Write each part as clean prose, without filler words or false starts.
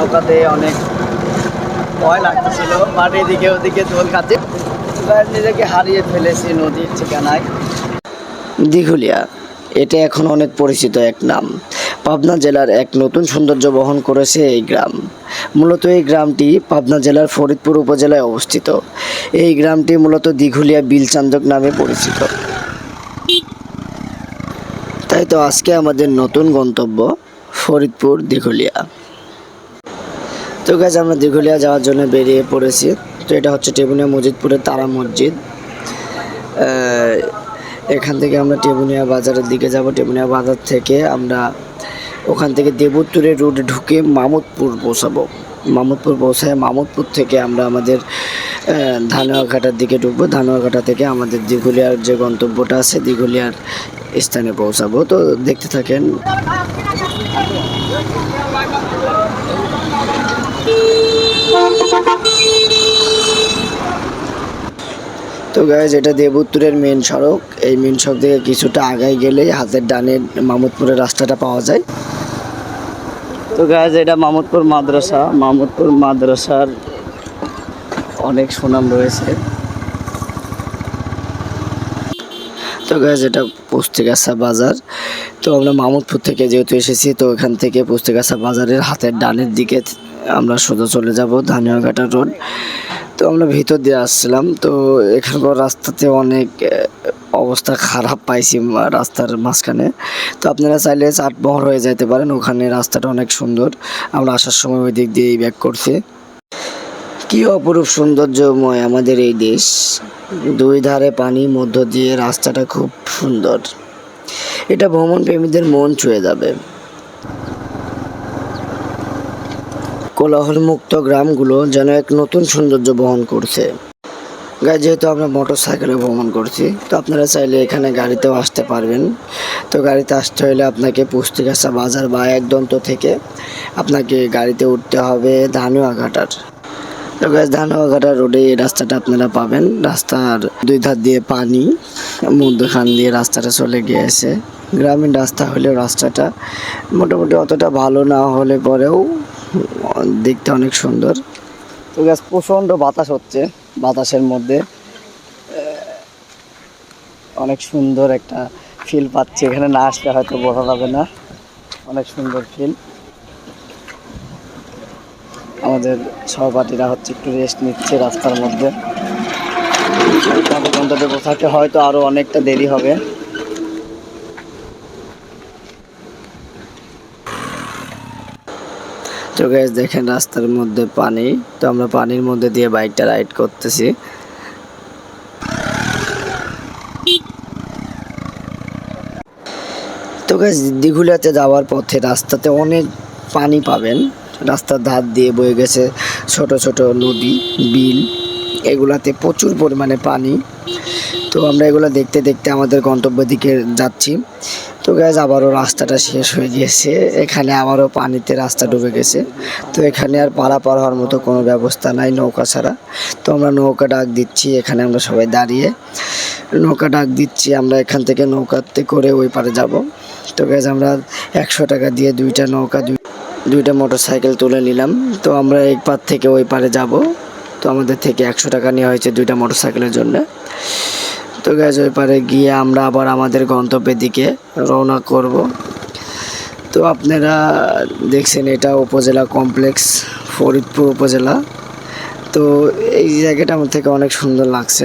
নৌকাতে অনেক ভয় লাগতেছিল, বাট এদিকে ওদিকে দোল খাচ্ছে, নিজেকে হারিয়ে ফেলেছি নদীর ঠিকানায়। দিঘুলিয়া, এটা এখন অনেক পরিচিত এক নাম। পাবনা জেলার এক নতুন সৌন্দর্য বহন করেছে এই গ্রাম। মূলত এই গ্রামটি পাবনা জেলার ফরিদপুর উপজেলায় অবস্থিত। এই গ্রামটি মূলত দিঘুলিয়া বিলচান্দক নামে পরিচিত। তাই তো আজকে আমাদের নতুন গন্তব্য ফরিদপুর দিঘুলিয়া। তো গাইজ, আমরা দিঘুলিয়া যাওয়ার জন্য বেরিয়ে পড়েছি। তো এটা হচ্ছে টেবুনিয়া মজিদপুরের তারা মসজিদ। এখান থেকে আমরা টেবুনিয়া বাজারের দিকে যাব। টেবুনিয়া বাজার থেকে আমরা ওখান থেকে দেবুত্তরের রুট ঢুকে মামুদপুর পৌঁছাবো। মামুদপুর পৌঁছায় মামুদপুর থেকে আমরা আমাদের ধানুয়াঘাটার দিকে ঢুকবো। ধানুয়াঘাটা থেকে আমাদের দিঘুলিয়ার যে গন্তব্যটা আছে দিঘুলিয়ার স্থানে পৌঁছাবো। তো দেখতে থাকেন। তো গাইজ, এটা দেবুত্তরের মেন সড়ক। এই মেন সড়ক থেকে কিছুটা আগায় গেলেই হাতের ডানে মামুদপুরের রাস্তাটা পাওয়া যায়। তো গাইজ, এটা মামুদপুর মাদ্রাসা। মামুদপুর মাদ্রাসার অনেক সুনাম রয়েছে। তো গাইজ, এটা পুস্তিগাছা বাজার। তো আমরা মামুদপুর থেকে যেহেতু এসেছি, তো এখান থেকে পুস্তিগাছা বাজারের হাতের ডানের দিকে আমরা সোজা চলে যাব ধানুয়াঘাটা রোড। তো আমরা ভিতর দিয়ে আসছিলাম। তো এখানকার রাস্তাতে অনেক অবস্থা খারাপ পাইছি রাস্তার মাঝখানে। তো আপনারা চাইলে চাটমোহর হয়ে যেতে পারেন, ওখানে রাস্তাটা অনেক সুন্দর। আমরা আসার সময় ওই দিক দিয়েই ব্যাক করছি। কি অপরূপ সৌন্দর্যময় আমাদের এই দেশ। দুই ধারে পানি, মধ্য দিয়ে রাস্তাটা খুব সুন্দর। এটা ভ্রমণ প্রেমীদের মন ছুঁয়ে যাবে। কোলাহলমুক্ত গ্রামগুলো যেন এক নতুন সৌন্দর্য বহন করছে। যেহেতু আমরা মোটর সাইকেলে ভ্রমণ করছি, তো আপনারা চাইলে এখানে গাড়িতেও আসতে পারবেন। তো গাড়িতে আসতে হলে আপনাকে পুস্তিগাছা বাজার বা একদন্ত থেকে আপনাকে গাড়িতে উঠতে হবে ধানুয়াঘাটার। তো ধানুয়াঘাটা রোডে এই রাস্তাটা আপনারা পাবেন। রাস্তার দুই ধার দিয়ে পানি, মধ্যখান দিয়ে রাস্তাটা চলে গিয়েছে। গ্রামীণ রাস্তা হলেও রাস্তাটা মোটামুটি অতটা ভালো না হলে পরেও দেখতে অনেক সুন্দর। তো প্রচণ্ড বাতাস হচ্ছে, বাতাসের মধ্যে অনেক সুন্দর একটা ফিল পাচ্ছি। এখানে না আসলে হয়তো বোঝা যাবে না, অনেক সুন্দর ফিল। আমাদের সহপাঠীরা হচ্ছে একটু রেস্ট নিচ্ছে রাস্তার মধ্যে। গন্তব্যে পৌঁছাতে হয়তো আরও অনেকটা দেরি হবে। তো গাইস, দেখেন রাস্তার মধ্যে পানি। তো আমরা পানির মধ্যে দিয়ে বাইকটা রাইড করতেছি। তো গাইস, দিঘুলিয়াতে যাওয়ার পথে রাস্তাতে অনেক পানি পাবেন। রাস্তার ধার দিয়ে বয়ে গেছে ছোট ছোট নদী, বিল, এগুলাতে প্রচুর পরিমাণে পানি। তো আমরা এগুলো দেখতে দেখতে আমাদের গন্তব্যের দিকে যাচ্ছি। তো গাইজ, আবারও রাস্তাটা শেষ হয়ে গিয়েছে। এখানে আবারও পানিতে রাস্তা ডুবে গেছে। তো এখানে আর পারাপার হওয়ার মতো কোনো ব্যবস্থা নাই নৌকা ছাড়া। তো আমরা নৌকা ডাক দিচ্ছি, এখানে আমরা সবাই দাঁড়িয়ে নৌকা ডাক দিচ্ছি। আমরা এখান থেকে নৌকাতে করে ওই পারে যাব। তো গাইজ, আমরা 100 টাকা দিয়ে দুইটা নৌকা, দুইটা মোটর সাইকেল তুলে নিলাম। তো আমরা এই পার থেকে ওই পারে যাব। তো আমাদের থেকে 100 টাকা নেওয়া হয়েছে দুইটা মোটর সাইকেলের জন্য। তো গাইজ, ওই পারে গিয়ে আমরা আবার আমাদের গন্তব্যের দিকে রওনা করব। তো আপনারা দেখছেন এটা উপজেলা কমপ্লেক্স, ফরিদপুর উপজেলা। তো এই জায়গাটা আমার থেকে অনেক সুন্দর লাগছে।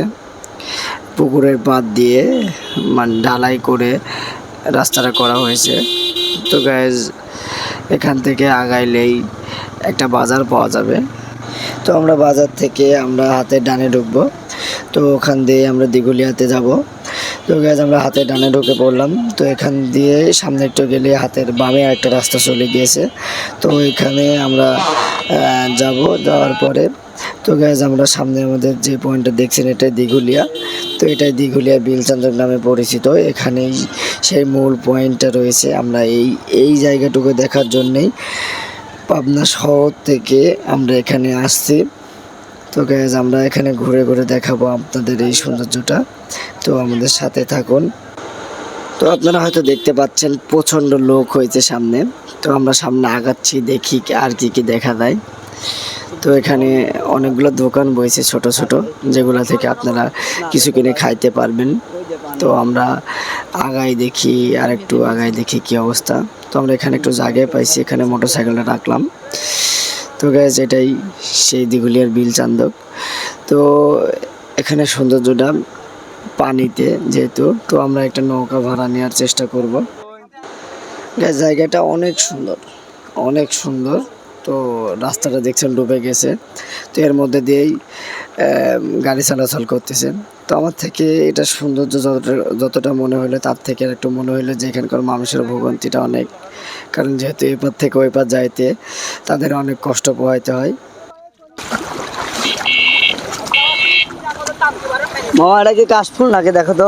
পুকুরের পাড় দিয়ে ঢালাই করে রাস্তাটা করা হয়েছে। তো গাইজ, এখান থেকে আগাইলেই একটা বাজার পাওয়া যাবে। তো আমরা বাজার থেকে আমরা হাতের ডানে ঢুকবো। তো ওখান দিয়ে আমরা দিঘুলিয়াতে যাব। তো গাইজ, আমরা হাতের ডানে ঢুকে পড়লাম। তো এখান দিয়ে সামনে একটু গেলে হাতের বামে একটা রাস্তা চলে গিয়েছে। তো এখানে আমরা যাব। যাওয়ার পরে তো গাইজ, আমরা সামনে আমাদের যে পয়েন্টটা দেখছেন এটাই দিঘুলিয়া। তো এটাই দিঘুলিয়া বিলচান্দক নামে পরিচিত। এখানেই সেই মূল পয়েন্টটা রয়েছে। আমরা এই জায়গাটুকু দেখার জন্যেই পাবনা শহর থেকে আমরা এখানে আসছি। তো গাইজ, আমরা এখানে ঘুরে ঘুরে দেখাবো আপনাদের এই সৌন্দর্যটা। তো আমাদের সাথে থাকুন। তো আপনারা হয়তো দেখতে পাচ্ছেন প্রচণ্ড লোক হয়েছে সামনে। তো আমরা সামনে আগাচ্ছি, দেখি আর কি কি দেখা যায়। তো এখানে অনেকগুলো দোকান বসেছে ছোট ছোট, যেগুলো থেকে আপনারা কিছু কিনে খাইতে পারবেন। তো আমরা আগাই দেখি, আর একটু আগাই দেখি কি অবস্থা। তো আমরা এখানে একটু জায়গায় পাইছি, এখানে মোটরসাইকেলটা রাখলাম। তো গাইজ এটাই সেই দিঘুলিয়ার বিল চান্দক। তো এখানে সৌন্দর্যটা পানিতে যেহেতু, তো আমরা একটা নৌকা ভাড়া নেওয়ার চেষ্টা করব। গাইজ জায়গাটা অনেক সুন্দর, অনেক সুন্দর। তো রাস্তাটা দেখছেন ডুবে গেছে, তো এর মধ্যে দিয়েই গাড়ি চলাচল করতেছে। তো আমার থেকে এটা সৌন্দর্য যতটা মনে হলো, তার থেকে আর একটু মনে হলো যে এখানকার মানুষের ভোগান্তিটা অনেক, কারণ যেহেতু এপার থেকে ওই পার যাইতে তাদের অনেক কষ্ট পোহাইতে হয়। মামা এটা কি কাশফুল নাকি দেখো তো?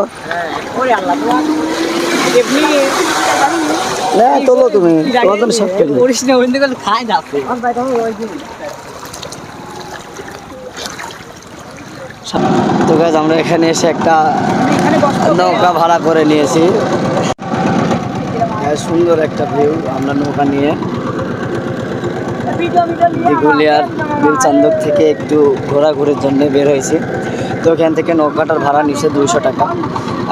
না তোলো তুমি, তোমার তো সব তো গাইজ আমরা এখানে এসে একটা নৌকা ভাড়া করে নিয়েছি। সুন্দর একটা ভিউ, আমরা নৌকা নিয়ে দিঘুলিয়ার বিল চান্দক থেকে একটু ঘোরাঘুরির জন্য বের হয়েছি। তো এখান থেকে নৌকাটার ভাড়া নিচ্ছে 200 টাকা।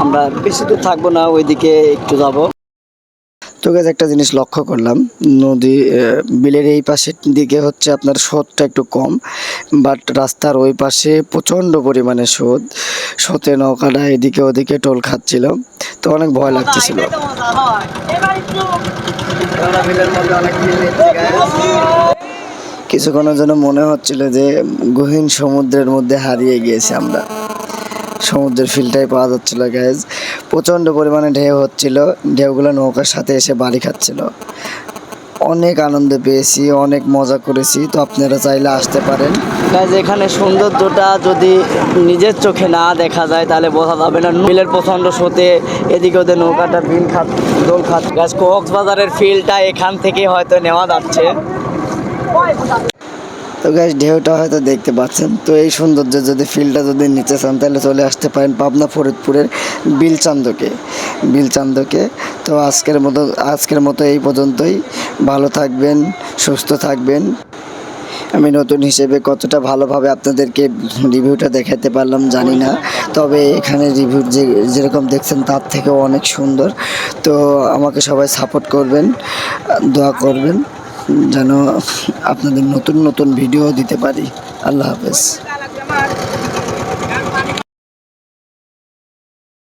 আমরা বেশি দূর থাকবো না, ওইদিকে একটু যাব। তো গাইজ একটা জিনিস লক্ষ্য করলাম, নদী বিলের এই পাশের দিকে হচ্ছে আপনার স্রোতটা একটু কম, বাট রাস্তার ওই পাশে প্রচণ্ড পরিমাণে স্রোতে নৌকাটা এদিকে ওদিকে টোল খাচ্ছিল। তো অনেক ভয় লাগতেছিল। কিছুক্ষণের জন্য মনে হচ্ছিল যে গহীন সমুদ্রের মধ্যে হারিয়ে গিয়েছি আমরা। সমুদ্রের ফিলটাই পাওয়া যাচ্ছিল গ্যাস। প্রচণ্ড পরিমাণে ঢেউ হচ্ছিল, ঢেউগুলো নৌকার সাথে এসে বাড়ি খাচ্ছিল। অনেক আনন্দ পেয়েছি, অনেক মজা করেছি। তো আপনারা চাইলে আসতে পারেন গ্যাস। এখানে সৌন্দর্যটা যদি নিজের চোখে না দেখা যায় তাহলে বোঝা যাবে না। বিলের প্রচণ্ড স্রোতে এদিকে ওদের নৌকাটা দোল খাত গ্যাস। কক্সবাজারের ফিলটা এখান থেকে হয়তো নেওয়া যাচ্ছে। তো গ্যাস ঢেউটা হয়তো দেখতে পাচ্ছেন। তো এই সৌন্দর্য যদি ফিলটা যদি নিতে চান তাহলে চলে আসতে পারেন পাবনা ফরিদপুরের বিলচান্দকে। তো আজকের মতো এই পর্যন্তই। ভালো থাকবেন, সুস্থ থাকবেন। আমি নতুন হিসেবে কতটা ভালোভাবে আপনাদেরকে রিভিউটা দেখাতে পারলাম জানি না, তবে এখানে রিভিউ যেরকম দেখছেন তার থেকেও অনেক সুন্দর। তো আমাকে সবাই সাপোর্ট করবেন, দোয়া করবেন যেন আপনাদের নতুন নতুন ভিডিও দিতে পারি। আল্লাহ হাফেজ।